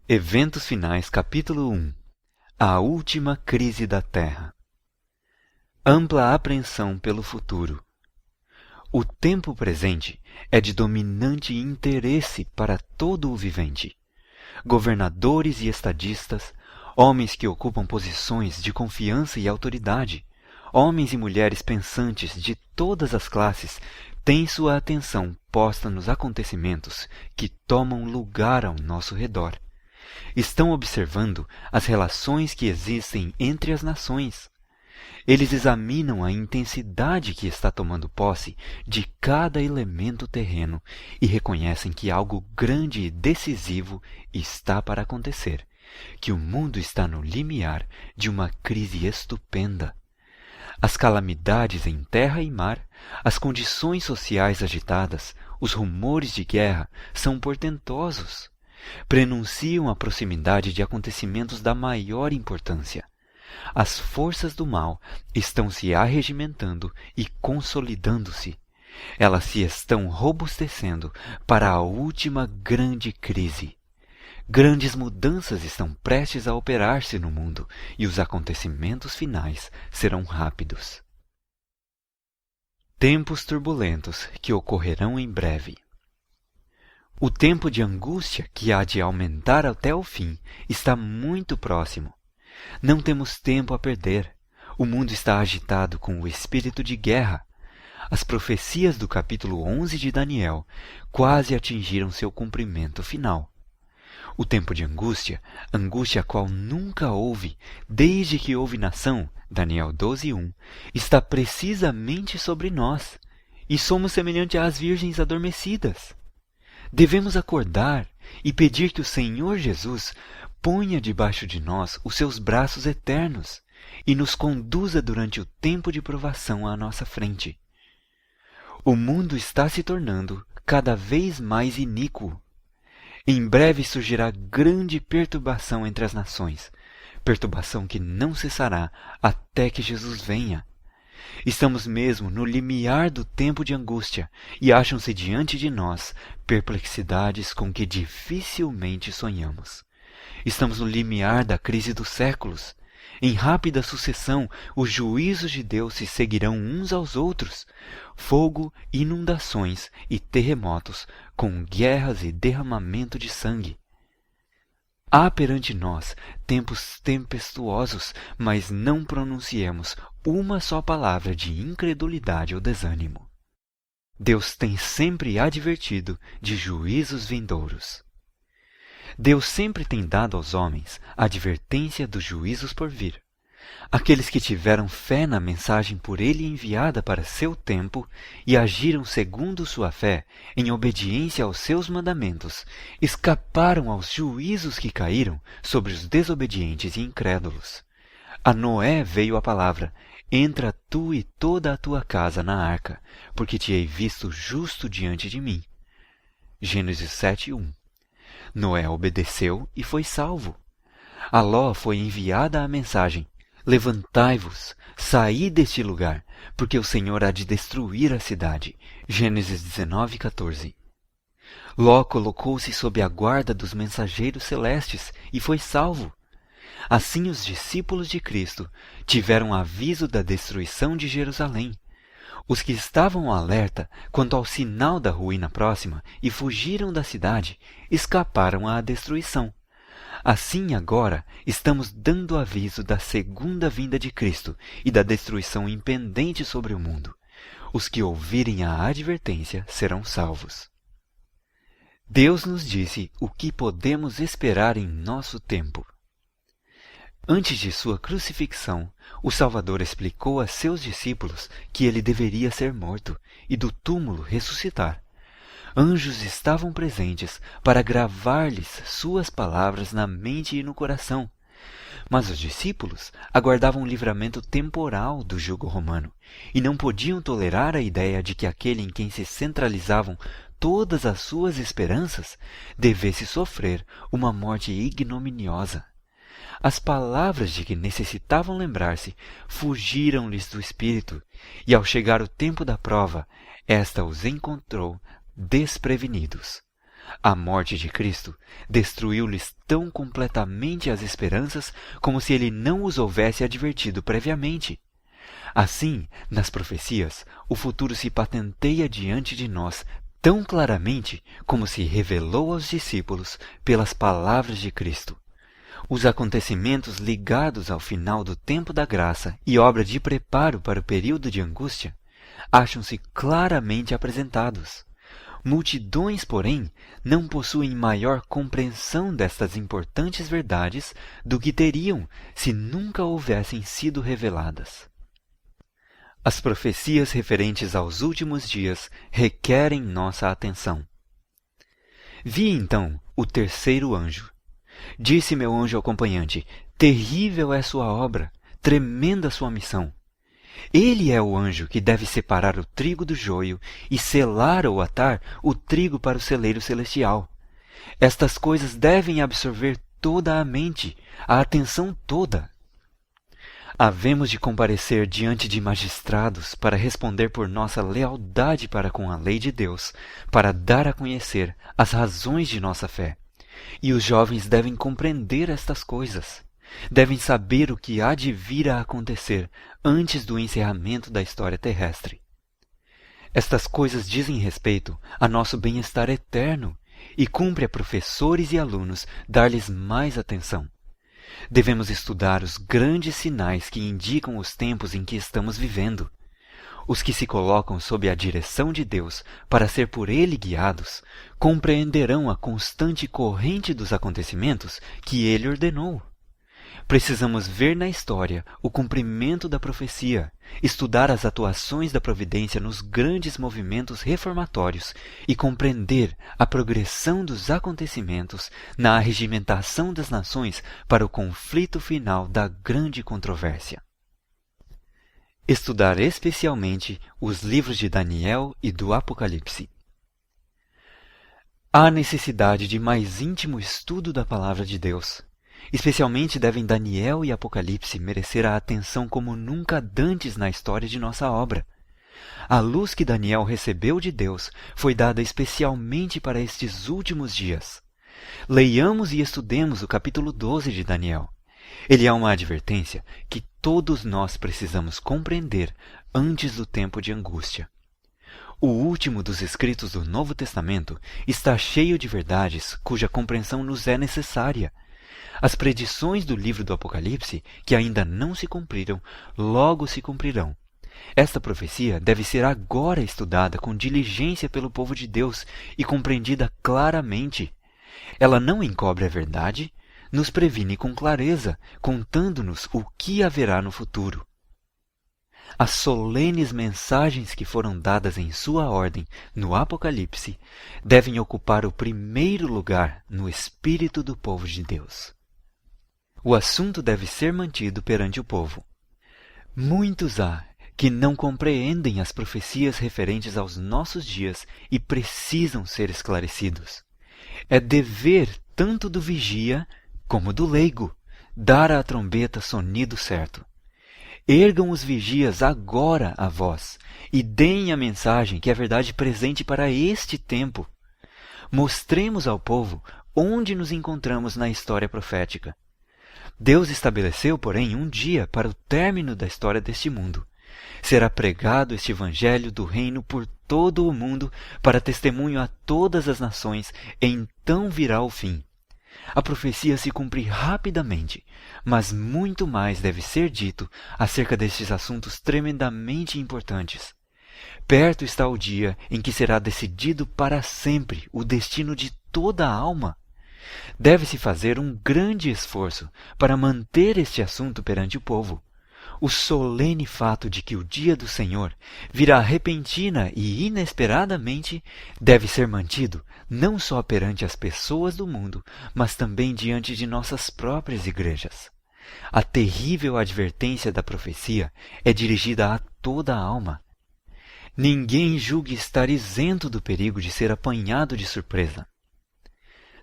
Eventos Finais, capítulo 1. A última crise da Terra. Ampla apreensão pelo futuro. O tempo presente é de dominante interesse para todo o vivente. Governadores e estadistas, homens que ocupam posições de confiança e autoridade, homens e mulheres pensantes de todas as classes têm sua atenção posta nos acontecimentos que tomam lugar ao nosso redor. Estão observando as relações que existem entre as nações. Eles examinam a intensidade que está tomando posse de cada elemento terreno e reconhecem que algo grande e decisivo está para acontecer, que o mundo está no limiar de uma crise estupenda. As calamidades em terra e mar, as condições sociais agitadas, os rumores de guerra são portentosos. Prenunciam a proximidade de acontecimentos da maior importância. As forças do mal estão se arregimentando e consolidando-se. Elas se estão robustecendo para a última grande crise. Grandes mudanças estão prestes a operar-se no mundo e os acontecimentos finais serão rápidos. Tempos turbulentos que ocorrerão em breve. O tempo de angústia que há de aumentar até o fim está muito próximo. Não temos tempo a perder. O mundo está agitado com o espírito de guerra. As profecias do capítulo 11 de Daniel quase atingiram seu cumprimento final. O tempo de angústia, angústia a qual nunca houve, desde que houve nação, Daniel 12:1, está precisamente sobre nós, e somos semelhantes às virgens adormecidas. Devemos acordar e pedir que o Senhor Jesus ponha debaixo de nós os seus braços eternos e nos conduza durante o tempo de provação à nossa frente. O mundo está se tornando cada vez mais iníquo. Em breve surgirá grande perturbação entre as nações, perturbação que não cessará até que Jesus venha. Estamos mesmo no limiar do tempo de angústia e acham-se diante de nós perplexidades com que dificilmente sonhamos. Estamos no limiar da crise dos séculos. Em rápida sucessão, os juízos de Deus se seguirão uns aos outros. Fogo, inundações e terremotos, com guerras e derramamento de sangue. Há perante nós tempos tempestuosos, mas não pronunciemos uma só palavra de incredulidade ou desânimo. Deus tem sempre advertido de juízos vindouros. Deus sempre tem dado aos homens a advertência dos juízos por vir. Aqueles que tiveram fé na mensagem por ele enviada para seu tempo e agiram segundo sua fé, em obediência aos seus mandamentos, escaparam aos juízos que caíram sobre os desobedientes e incrédulos. A Noé veio a palavra: entra tu e toda a tua casa na arca, porque te hei visto justo diante de mim. Gênesis 7:1. Noé obedeceu e foi salvo. A Ló foi enviada a mensagem: levantai-vos, saí deste lugar, porque o Senhor há de destruir a cidade. Gênesis 19:14. Ló colocou-se sob a guarda dos mensageiros celestes e foi salvo. Assim os discípulos de Cristo tiveram aviso da destruição de Jerusalém. Os que estavam alerta quanto ao sinal da ruína próxima e fugiram da cidade, escaparam à destruição. Assim agora estamos dando aviso da segunda vinda de Cristo e da destruição impendente sobre o mundo. Os que ouvirem a advertência serão salvos. Deus nos disse o que podemos esperar em nosso tempo. Antes de sua crucifixão, o Salvador explicou a seus discípulos que ele deveria ser morto e do túmulo ressuscitar. Anjos estavam presentes para gravar-lhes suas palavras na mente e no coração. Mas os discípulos aguardavam um livramento temporal do jugo romano e não podiam tolerar a ideia de que aquele em quem se centralizavam todas as suas esperanças devesse sofrer uma morte ignominiosa. As palavras de que necessitavam lembrar-se fugiram-lhes do espírito, e ao chegar o tempo da prova, esta os encontrou desprevenidos. A morte de Cristo destruiu-lhes tão completamente as esperanças como se ele não os houvesse advertido previamente. Assim, nas profecias, o futuro se patenteia diante de nós tão claramente como se revelou aos discípulos pelas palavras de Cristo. Os acontecimentos ligados ao final do tempo da graça e obra de preparo para o período de angústia acham-se claramente apresentados. Multidões, porém, não possuem maior compreensão destas importantes verdades do que teriam se nunca houvessem sido reveladas. As profecias referentes aos últimos dias requerem nossa atenção. Vi então o terceiro anjo. Disse meu anjo acompanhante: terrível é sua obra, tremenda sua missão. Ele é o anjo que deve separar o trigo do joio e selar ou atar o trigo para o celeiro celestial. Estas coisas devem absorver toda a mente, a atenção toda. Havemos de comparecer diante de magistrados para responder por nossa lealdade para com a lei de Deus, para dar a conhecer as razões de nossa fé. E os jovens devem compreender estas coisas. Devem saber o que há de vir a acontecer antes do encerramento da história terrestre. Estas coisas dizem respeito a nosso bem-estar eterno e cumpre a professores e alunos dar-lhes mais atenção. Devemos estudar os grandes sinais que indicam os tempos em que estamos vivendo. Os que se colocam sob a direção de Deus para ser por Ele guiados, compreenderão a constante corrente dos acontecimentos que Ele ordenou. Precisamos ver na história o cumprimento da profecia, estudar as atuações da providência nos grandes movimentos reformatórios e compreender a progressão dos acontecimentos na arregimentação das nações para o conflito final da grande controvérsia. Estudar especialmente os livros de Daniel e do Apocalipse. Há necessidade de mais íntimo estudo da palavra de Deus. Especialmente devem Daniel e Apocalipse merecer a atenção como nunca dantes na história de nossa obra. A luz que Daniel recebeu de Deus foi dada especialmente para estes últimos dias. Leiamos e estudemos o capítulo 12 de Daniel. Ele é uma advertência que todos nós precisamos compreender antes do tempo de angústia. O último dos escritos do Novo Testamento está cheio de verdades cuja compreensão nos é necessária. As predições do livro do Apocalipse, que ainda não se cumpriram, logo se cumprirão. Esta profecia deve ser agora estudada com diligência pelo povo de Deus e compreendida claramente. Ela não encobre a verdade, nos previne com clareza, contando-nos o que haverá no futuro. As solenes mensagens que foram dadas em sua ordem no Apocalipse devem ocupar o primeiro lugar no espírito do povo de Deus. O assunto deve ser mantido perante o povo. Muitos há que não compreendem as profecias referentes aos nossos dias e precisam ser esclarecidos. É dever tanto do vigia como do leigo dar à trombeta sonido certo. Ergam os vigias agora a voz e deem a mensagem que é verdade presente para este tempo. Mostremos ao povo onde nos encontramos na história profética. Deus estabeleceu, porém, um dia para o término da história deste mundo. Será pregado este evangelho do reino por todo o mundo para testemunho a todas as nações, e então virá o fim. A profecia se cumpre rapidamente, mas muito mais deve ser dito acerca destes assuntos tremendamente importantes. Perto está o dia em que será decidido para sempre o destino de toda a alma. Deve-se fazer um grande esforço para manter este assunto perante o povo. O solene fato de que o dia do Senhor virá repentina e inesperadamente deve ser mantido não só perante as pessoas do mundo, mas também diante de nossas próprias igrejas. A terrível advertência da profecia é dirigida a toda a alma. Ninguém julgue estar isento do perigo de ser apanhado de surpresa.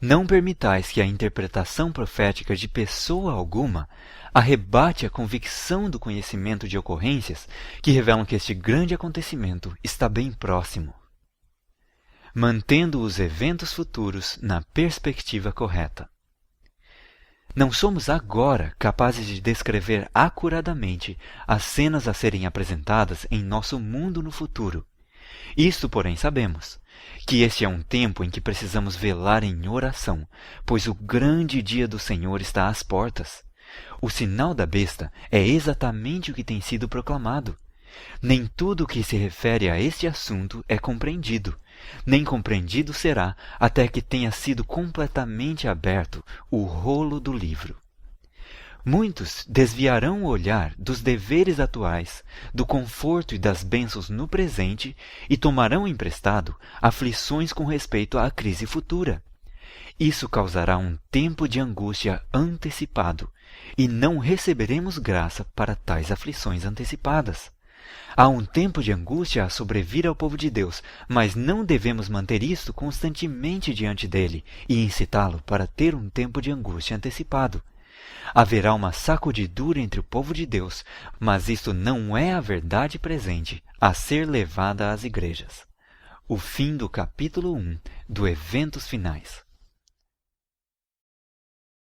Não permitais que a interpretação profética de pessoa alguma arrebate a convicção do conhecimento de ocorrências que revelam que este grande acontecimento está bem próximo. mantendo os eventos futuros na perspectiva correta. Não somos agora capazes de descrever acuradamente as cenas a serem apresentadas em nosso mundo no futuro. Isto, porém, sabemos, que este é um tempo em que precisamos velar em oração, pois o grande dia do Senhor está às portas. O sinal da besta é exatamente o que tem sido proclamado. Nem tudo o que se refere a este assunto é compreendido, nem compreendido será até que tenha sido completamente aberto o rolo do livro. Muitos desviarão o olhar dos deveres atuais, do conforto e das bênçãos no presente e tomarão emprestado aflições com respeito à crise futura. Isso causará um tempo de angústia antecipado, e não receberemos graça para tais aflições antecipadas. Há um tempo de angústia a sobrevir ao povo de Deus, mas não devemos manter isto constantemente diante dele e incitá-lo para ter um tempo de angústia antecipado. Haverá uma sacudidura entre o povo de Deus, mas isto não é a verdade presente a ser levada às igrejas. O fim do capítulo 1 do Eventos Finais.